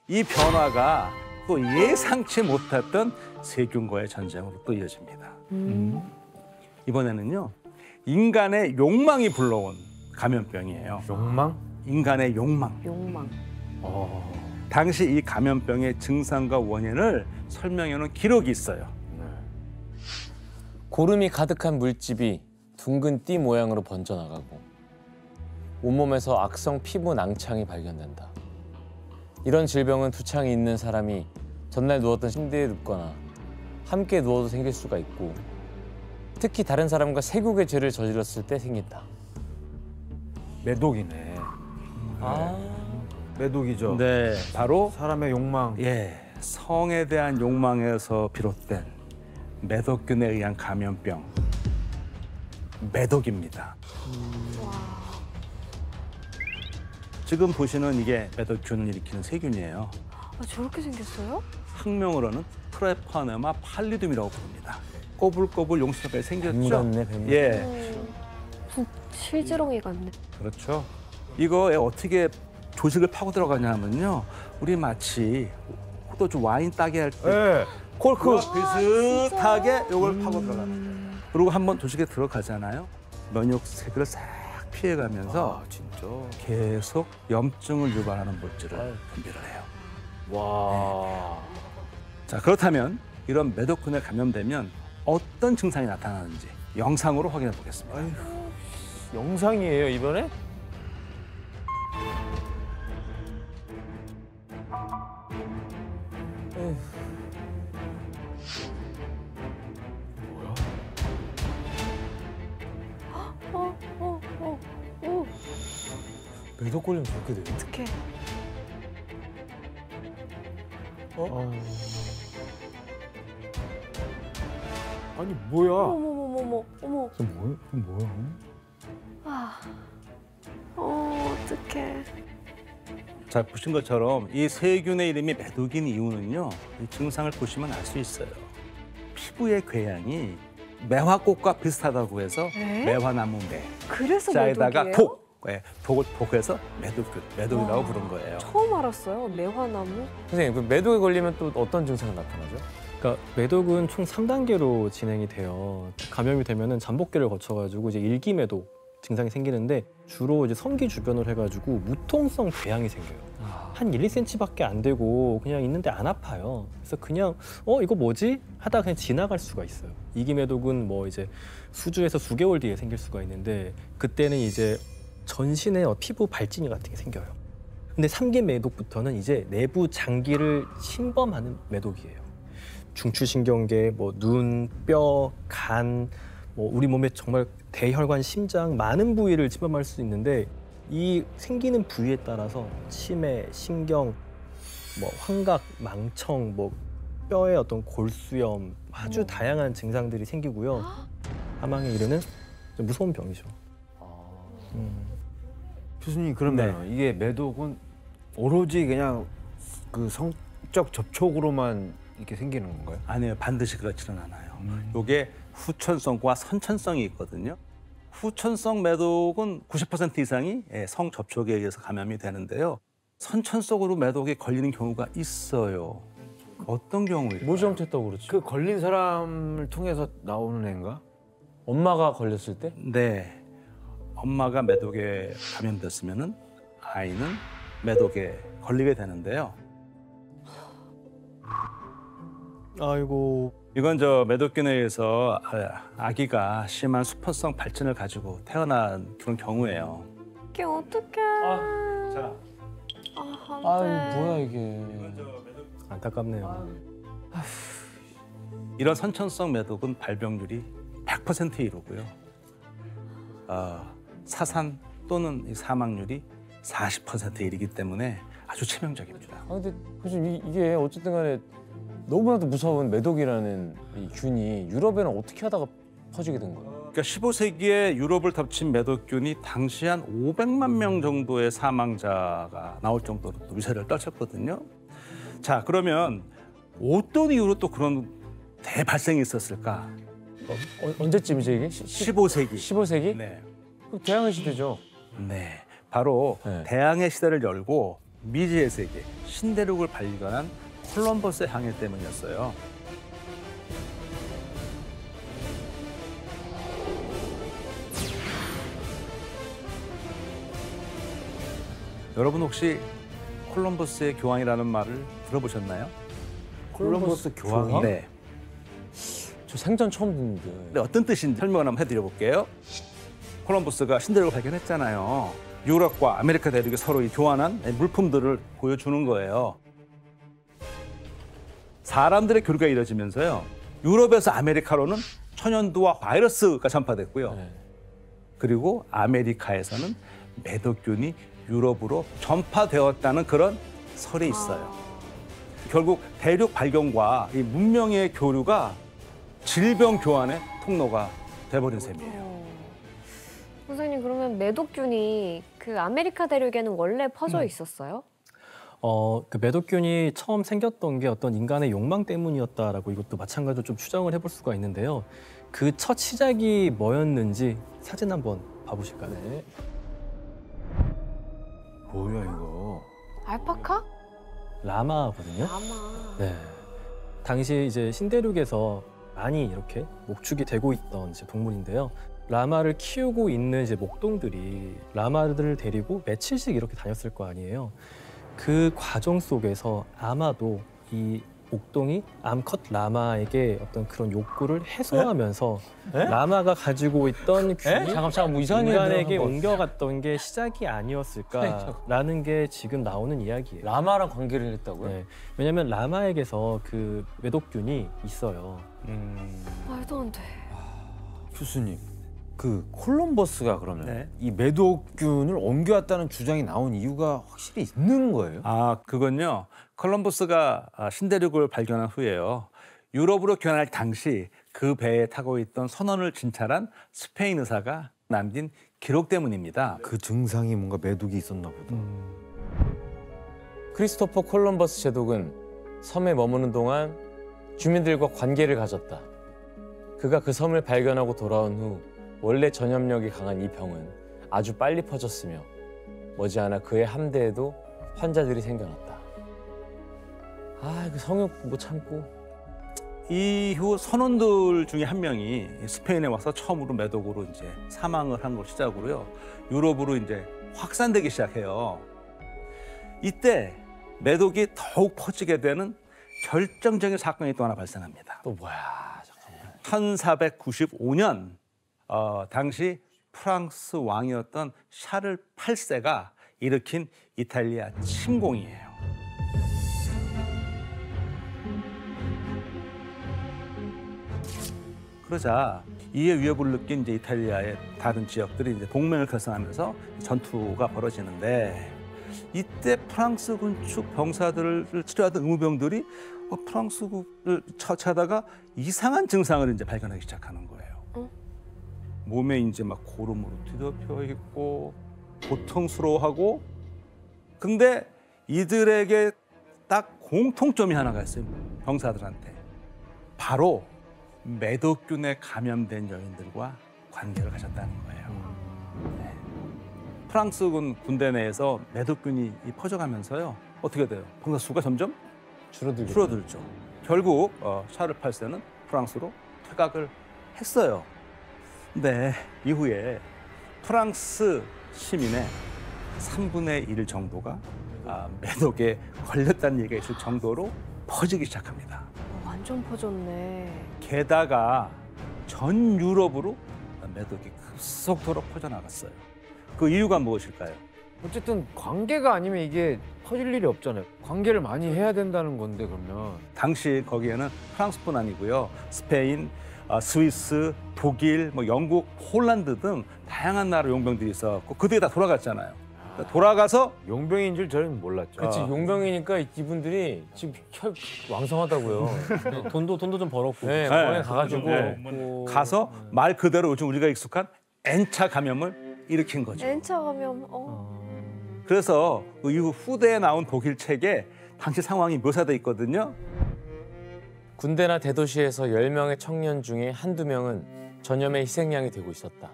이 변화가 또 예상치 못했던 세균과의 전쟁으로 또 이어집니다. 이번에는요, 인간의 욕망이 불러온 감염병이에요. 욕망? 인간의 욕망. 욕망. 당시 이 감염병의 증상과 원인을 설명해놓은 기록이 있어요. 고름이 가득한 물집이 둥근 띠 모양으로 번져나가고 온몸에서 악성 피부 낭창이 발견된다. 이런 질병은 두창이 있는 사람이 전날 누웠던 침대에 눕거나 함께 누워도 생길 수가 있고 특히 다른 사람과 세국의 죄를 저질렀을 때 생긴다. 매독이네. 매독이죠. 네, 바로 사람의 욕망. 성에 대한 욕망에서 비롯된 매독균에 의한 감염병, 매독입니다. 지금 보시는 이게 매독균을 일으키는 세균이에요. 아, 저렇게 생겼어요? 학명으로는 트레파네마 팔리둠이라고 부릅니다. 꼬불꼬불 용수뼈에 생겼죠? 뱀 같네, 뱀. 예, 실지렁이 같네. 그렇죠. 이거에 어떻게 조직을 파고 들어가냐면요, 우리 마치 포도주 와인 따게 할 때 콜크 비슷하게 이걸 파고 들어갑니다. 그리고 한번 조직에 들어가잖아요. 면역 세균을 싹 피해가면서 진짜. 계속 염증을 유발하는 물질을 분비를 해요. 와. 자, 그렇다면 이런 매독균에 감염되면 어떤 증상이 나타나는지 영상으로 확인해 보겠습니다. 영상이에요, 이번에? 매독 걸리면 그렇게 돼요? 어떡해. 아니, 뭐야? 어머. 뭐야? 아, 어떡해. 자, 보신 것처럼 이 세균의 이름이 매독인 이유는요, 이 증상을 보시면 알 수 있어요. 피부의 궤양이 매화꽃과 비슷하다고 해서 에? 매화나무 매. 그래서 자에다가 매독이에요? 독, 독을 독해서 매독이라고 와. 부른 거예요. 처음 알았어요. 매화나무. 선생님, 그 매독에 걸리면 또 어떤 증상이 나타나죠? 그러니까 매독은 총 3단계로 진행이 돼요. 감염이 되면은 잠복기를 거쳐가지고 이제 일기 매독 증상이 생기는데 주로 이제 성기 주변으로 해가지고 무통성 궤양이 생겨요. 한 1, 2cm밖에 안 되고 그냥 있는데 안 아파요. 그래서 그냥 이거 뭐지? 하다가 그냥 지나갈 수가 있어요. 이기 매독은 뭐 이제 수주에서 수개월 뒤에 생길 수가 있는데 그때는 이제 전신에 피부 발진이 같은 게 생겨요. 근데 3기 매독부터는 이제 내부 장기를 침범하는 매독이에요. 중추신경계, 뭐 눈, 뼈, 간, 뭐 우리 몸에 정말 대혈관, 심장 많은 부위를 침범할 수 있는데 이 생기는 부위에 따라서 치매, 신경, 뭐 환각, 망청, 뭐 뼈의 어떤 골수염 아주 다양한 증상들이 생기고요. 사망에 이르는 좀 무서운 병이죠. 교수님, 그러면 이게 매독은 오로지 그냥 그 성적 접촉으로만 이렇게 생기는 건가요? 아니에요. 반드시 그렇지는 않아요. 이게 후천성과 선천성이 있거든요. 후천성 매독은 90% 이상이 성 접촉에 의해서 감염이 되는데요. 선천성으로 매독에 걸리는 경우가 있어요. 어떤 경우예요? 뭘 잘못했다고 그러지? 그 걸린 사람을 통해서 나오는 애인가? 엄마가 걸렸을 때? 네. 엄마가 매독에 감염됐으면은 아이는 매독에 걸리게 되는데요. 아이고. 이건 매독균에 의해서 아기가 심한 수포성 발진을 가지고 태어난 그런 경우예요. 이게 어떡해. 자, 안 돼. 뭐야 이게. 안타깝네요. 이런 선천성 매독은 발병률이 100%에 이르고요. 사산 또는 이 사망률이 40%에 이르기 때문에 아주 치명적입니다. 근데 교수님 이게 어쨌든 간에 너무나도 무서운 매독이라는 이 균이 유럽에는 어떻게 하다가 퍼지게 된 거예요? 그러니까 15세기에 유럽을 덮친 매독균이 당시 한 500만 명 정도의 사망자가 나올 정도로 또 위세를 떨쳤거든요. 자, 그러면 어떤 이유로 또 그런 대발생이 있었을까? 언제쯤이죠 이게? 15세기. 15세기? 네. 그럼 대항해 시대죠. 네. 바로 네. 대항해 시대를 열고 미지의 세계, 신대륙을 발견한 콜럼버스의 항해 때문이었어요. 여러분 혹시 콜럼버스의 교황이라는 말을 들어보셨나요? 콜럼버스 교황이? 네. 저 생전 처음 듣는데. 근데 어떤 뜻인지 설명을 한번 해드려 볼게요. 콜럼버스가 신대륙을 발견했잖아요. 유럽과 아메리카 대륙이 서로 교환한 물품들을 보여주는 거예요. 사람들의 교류가 이루어지면서요. 유럽에서 아메리카로는 천연두와 바이러스가 전파됐고요. 네. 그리고 아메리카에서는 매독균이 유럽으로 전파되었다는 그런 설이 있어요. 결국 대륙 발견과 이 문명의 교류가 질병 교환의 통로가 돼버린 셈이에요. 선생님 그러면 매독균이 그 아메리카 대륙에는 원래 퍼져 있었어요? 그 매독균이 처음 생겼던 게 어떤 인간의 욕망 때문이었다라고 이것도 마찬가지로 좀 추정을 해볼 수가 있는데요. 그 첫 시작이 뭐였는지 사진 한번 봐보실까요? 네. 뭐야 이거? 알파카? 라마거든요. 라마. 네. 당시 이제 신대륙에서 많이 이렇게 목축이 되고 있던 이제 동물인데요. 라마를 키우고 있는 이제 목동들이 라마들을 데리고 며칠씩 이렇게 다녔을 거 아니에요. 그 과정 속에서 아마도 이 목동이 암컷 라마에게 어떤 그런 욕구를 해소하면서 라마가 가지고 있던 균이 잠깐 뭐 이상한 인간에게 얘기를 옮겨갔던 게 시작이 아니었을까라는 게 지금 나오는 이야기예요. 라마랑 관계를 했다고요? 네. 왜냐하면 라마에게서 그 매독균이 있어요. 말도 안 돼. 교수님, 그 콜럼버스가 그러면 네. 이 매독균을 옮겨왔다는 주장이 나온 이유가 확실히 있는 거예요? 그건요. 콜럼버스가 신대륙을 발견한 후에요. 유럽으로 귀환할 당시 그 배에 타고 있던 선원을 진찰한 스페인 의사가 남긴 기록 때문입니다. 그 증상이 뭔가 매독이 있었나 보다. 크리스토퍼 콜럼버스 제독은 섬에 머무는 동안 주민들과 관계를 가졌다. 그가 그 섬을 발견하고 돌아온 후 원래 전염력이 강한 이 병은 아주 빨리 퍼졌으며 머지않아 그의 함대에도 환자들이 생겨났다. 그 성욕 못 참고. 이후 선원들 중에 한 명이 스페인에 와서 처음으로 매독으로 이제 사망을 한 걸 시작으로요. 유럽으로 이제 확산되기 시작해요. 이때 매독이 더욱 퍼지게 되는 결정적인 사건이 또 하나 발생합니다. 또 뭐야? 잠깐만. 1495년 당시 프랑스 왕이었던 샤를 8세가 일으킨 이탈리아 침공이에요. 그러자 이에 위협을 느낀 이제 이탈리아의 다른 지역들이 이제 동맹을 결성하면서 전투가 벌어지는데 이때 프랑스 군축 병사들을 치료하던 의무병들이 프랑스국을 처치하다가 이상한 증상을 이제 발견하기 시작하는 거예요. 몸에 이제 막 고름으로 뒤덮여 있고 고통스러워하고 근데 이들에게 딱 공통점이 하나가 있어요. 병사들한테. 바로 매독균에 감염된 여인들과 관계를 가졌다는 거예요. 네. 프랑스군 군대 내에서 매독균이 퍼져가면서요. 어떻게 돼요? 병사 수가 점점 줄어들죠. 결국 샤를 8세는 프랑스로 퇴각을 했어요. 근데 이후에 프랑스 시민의 3분의 1 정도가 매독에 걸렸다는 얘기가 있을 정도로 퍼지기 시작합니다. 완전 퍼졌네. 게다가 전 유럽으로 매독이 급속도로 퍼져나갔어요. 그 이유가 무엇일까요? 어쨌든 관계가 아니면 이게 퍼질 일이 없잖아요. 관계를 많이 해야 된다는 건데 그러면. 당시 거기에는 프랑스뿐 아니고요. 스페인, 스위스, 독일, 영국, 폴란드 등 다양한 나라 용병들이 있었고 그들이 다 돌아갔잖아요. 돌아가서 용병인 줄 저는 몰랐죠. 그렇지 용병이니까 이분들이 지금 왕성하다고요. 돈도 좀 벌었고. 네, 거기 가가지고 가서 말 그대로 요즘 우리가 익숙한 N차 감염을 일으킨 거죠. N차 감염. 그래서 그 이후 후대에 나온 독일 책에 당시 상황이 묘사돼 있거든요. 군대나 대도시에서 10명의 청년 중에 한두 명은 전염의 희생양이 되고 있었다.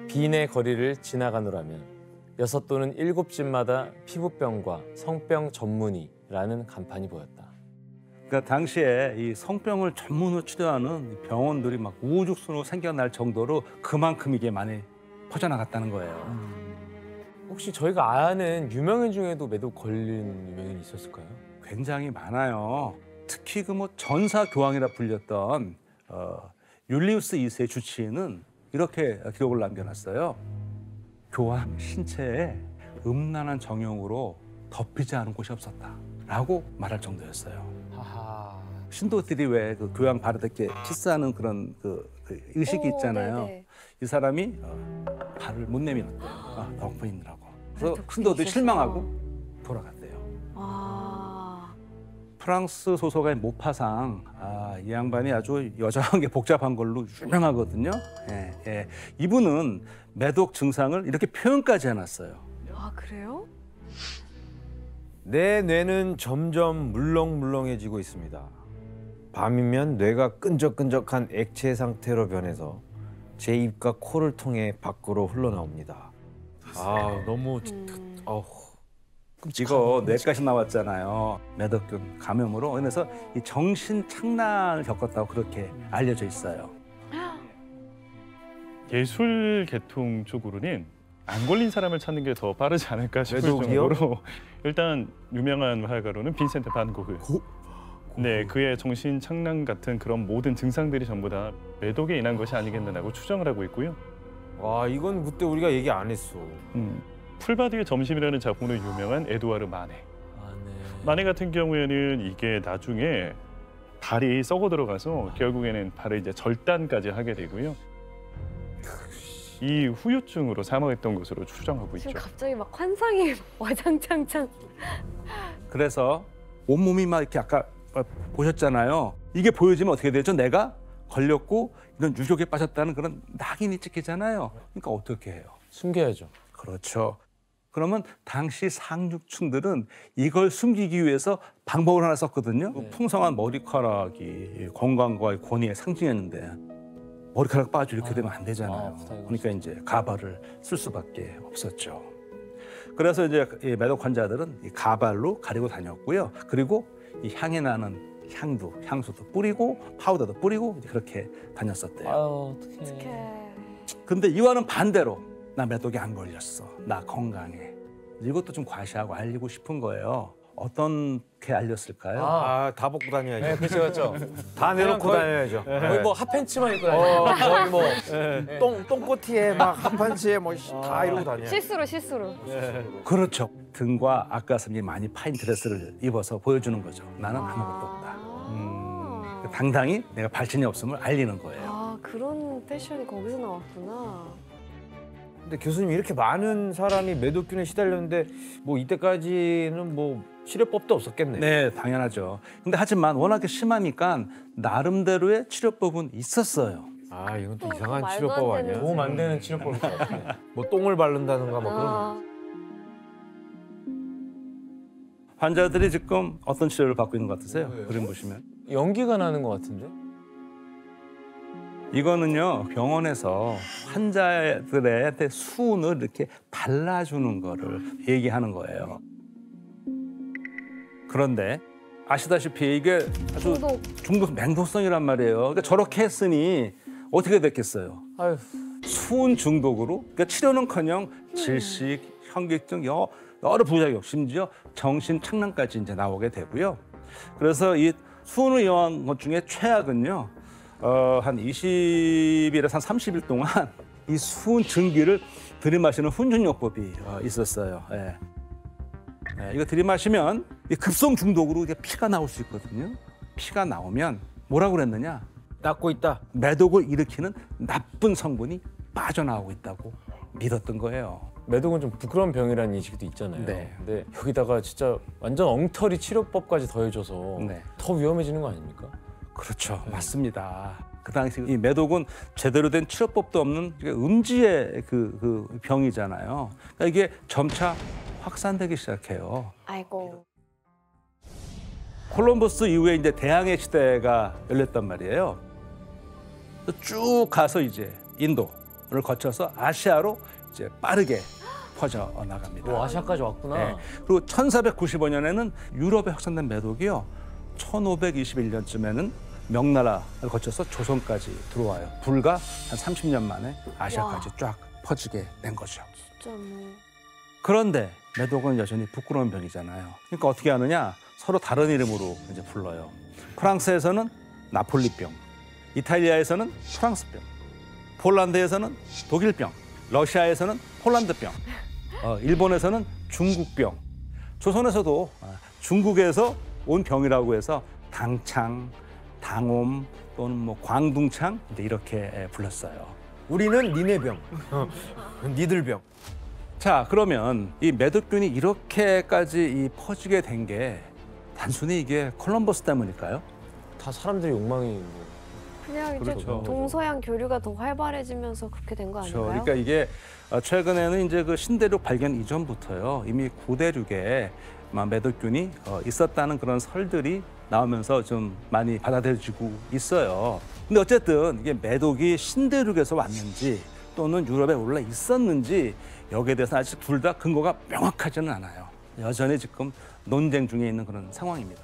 빈의 거리를 지나가노라면 6 또는 7집마다 피부병과 성병 전문의라는 간판이 보였다. 그러니까 당시에 이 성병을 전문으로 치료하는 병원들이 막 우후죽순으로 생겨날 정도로 그만큼 이게 많이 퍼져나갔다는 거예요. 혹시 저희가 아는 유명인 중에도 매독 걸린 유명인이 있었을까요? 굉장히 많아요. 특히 그 뭐 전사교황이라 불렸던 율리우스 2세의 주치의는 이렇게 기록을 남겨놨어요. 교황 신체에 음란한 정욕으로 덮이지 않은 곳이 없었다라고 말할 정도였어요. 신도들이 왜 그 교황 발을 이렇게 키스하는 그런 그 의식이 있잖아요. 네네. 이 사람이 발을 못 내밀었대요. 덮어 있느라고. 그래서 독특히 신도들이 있었어. 실망하고 돌아갔대요. 아, 프랑스 소설가의 모파상, 이 양반이 아주 여전한 게 복잡한 걸로 유명하거든요. 예, 예. 이분은 매독 증상을 이렇게 표현까지 해놨어요. 아 그래요? 내 뇌는 점점 물렁물렁해지고 있습니다. 밤이면 뇌가 끈적끈적한 액체 상태로 변해서 제 입과 코를 통해 밖으로 흘러나옵니다. 아 너무 아우. 이거 뇌까지 나왔잖아요. 매독균 감염으로. 그래서 이 정신 착란을 겪었다고 그렇게 알려져 있어요. 예술 계통 쪽으로는 안 걸린 사람을 찾는 게 더 빠르지 않을까 싶을 매독이요? 정도로 일단 유명한 화가로는 빈센트 반 고흐. 네, 그의 정신 착란 같은 그런 모든 증상들이 전부 다 매독에 인한 것이 아니겠느냐고 추정을 하고 있고요. 와 이건 그때 우리가 얘기 안 했어. 풀바디의 점심이라는 작품으로 유명한 에두아르 마네. 마네 같은 경우에는 이게 나중에 발이 썩어 들어가서 결국에는 발을 이제 절단까지 하게 되고요. 이 후유증으로 사망했던 것으로 추정하고 지금 있죠. 갑자기 막 환상이 와장창창. 그래서 온몸이 막 이렇게 아까 보셨잖아요. 이게 보여지면 어떻게 되죠? 내가 걸렸고 이런 유혹에 빠졌다는 그런 낙인이 찍히잖아요. 그러니까 어떻게 해요? 숨겨야죠. 그렇죠. 그러면 당시 상류층들은 이걸 숨기기 위해서 방법을 하나 썼거든요. 풍성한 머리카락이 건강과 권위의 상징이었는데 머리카락 빠져 이렇게 되면 안 되잖아요. 그러니까 이제 가발을 쓸 수밖에 없었죠. 그래서 이제 이 매독 환자들은 이 가발로 가리고 다녔고요. 그리고 이 향이 나는 향수도 뿌리고 파우더도 뿌리고 이제 그렇게 다녔었대요. 아유, 어떡해. 어떡해. 근데 이와는 반대로 나 매독이 안 걸렸어. 나 건강해. 이것도 좀 과시하고 알리고 싶은 거예요. 어떻게 알렸을까요? 다 벗고 다녀야죠. 네, 그렇죠, 그렇죠. 다 내놓고 거의- 다녀야죠. 거의 뭐 핫팬츠만 입고 다니고 거의 뭐 똥꼬티에 막 한판치에 뭐 다 이러고 다녀. 실수로. 그렇죠. 등과 앞가슴이 많이 파인 드레스를 입어서 보여주는 거죠. 나는 아무것도 없다. 당당히 내가 발진이 없음을 알리는 거예요. 아 그런 패션이 거기서 나왔구나. 근데 교수님 이렇게 많은 사람이 매독균에 시달렸는데 뭐 이때까지는 뭐 치료법도 없었겠네. 네, 당연하죠. 근데 하지만 워낙에 심하니까 나름대로의 치료법은 있었어요. 아 이건 또 또 이상한 말도 치료법 안 아니야? 되는 도움 안 되는 치료법일 것 같아요. 뭐 똥을 바른다든가 뭐 그런 거. 아, 환자들이 지금 어떤 치료를 받고 있는 것 같으세요? 그림 보시면. 연기가 나는 것 같은데? 이거는요, 병원에서 환자들한테 수은을 이렇게 발라주는 거를 얘기하는 거예요. 그런데 아시다시피 이게 아주 중독 맹독성이란 말이에요. 그러니까 저렇게 했으니 어떻게 됐겠어요? 아유, 수은 중독으로 그러니까 치료는커녕 질식, 현기증, 여러 부작용, 심지어 정신 착란까지 이제 나오게 되고요. 그래서 이 수은을 이용한 것 중에 최악은요, 한 20일에서 한 30일 동안 이 수은 증기를 들이마시는 훈증요법이 있었어요. 예. 예, 이거 들이마시면 이 급성 중독으로 이게 피가 나올 수 있거든요. 피가 나오면 뭐라고 그랬느냐? 닦고 있다. 매독을 일으키는 나쁜 성분이 빠져나오고 있다고 믿었던 거예요. 매독은 좀 부끄러운 병이라는 인식도 있잖아요. 네. 근데 여기다가 진짜 완전 엉터리 치료법까지 더해져서 네. 더 위험해지는 거 아닙니까? 그렇죠. 맞습니다. 그 당시 이 매독은 제대로 된 치료법도 없는 음지의 그 병이잖아요. 그러니까 이게 점차 확산되기 시작해요. 아이고. 콜럼버스 이후에 이제 대항해 시대가 열렸단 말이에요. 쭉 가서 이제 인도를 거쳐서 아시아로 이제 빠르게 퍼져 나갑니다. 오, 아시아까지 왔구나. 네. 그리고 1495년에는 유럽에 확산된 매독이요. 1521년쯤에는 명나라를 거쳐서 조선까지 들어와요. 불과 한 30년 만에 아시아까지 쫙 퍼지게 된 거죠. 진짜 뭐. 그런데 매독은 여전히 부끄러운 병이잖아요. 그러니까 어떻게 하느냐? 서로 다른 이름으로 이제 불러요. 프랑스에서는 나폴리병, 이탈리아에서는 프랑스병, 폴란드에서는 독일병, 러시아에서는 폴란드병, 일본에서는 중국병, 조선에서도 중국에서 온 병이라고 해서 당창, 당옴 또는 뭐 광둥창 이렇게 불렀어요. 우리는 니네병, 니들병. 자, 그러면 이 매독균이 이렇게까지 이 퍼지게 된 게 단순히 이게 콜럼버스 때문일까요? 다 사람들의 욕망이 뭐. 그냥 이제 그렇죠. 동서양 교류가 더 활발해지면서 그렇게 된 거 그렇죠. 아닌가요? 그러니까 이게 최근에는 이제 그 신대륙 발견 이전부터요. 이미 고대륙에 매독균이 있었다는 그런 설들이 나오면서 좀 많이 받아들여지고 있어요. 근데 어쨌든 이게 매독이 신대륙에서 왔는지 또는 유럽에 원래 있었는지 여기에 대해서는 아직 둘 다 근거가 명확하지는 않아요. 여전히 지금 논쟁 중에 있는 그런 상황입니다.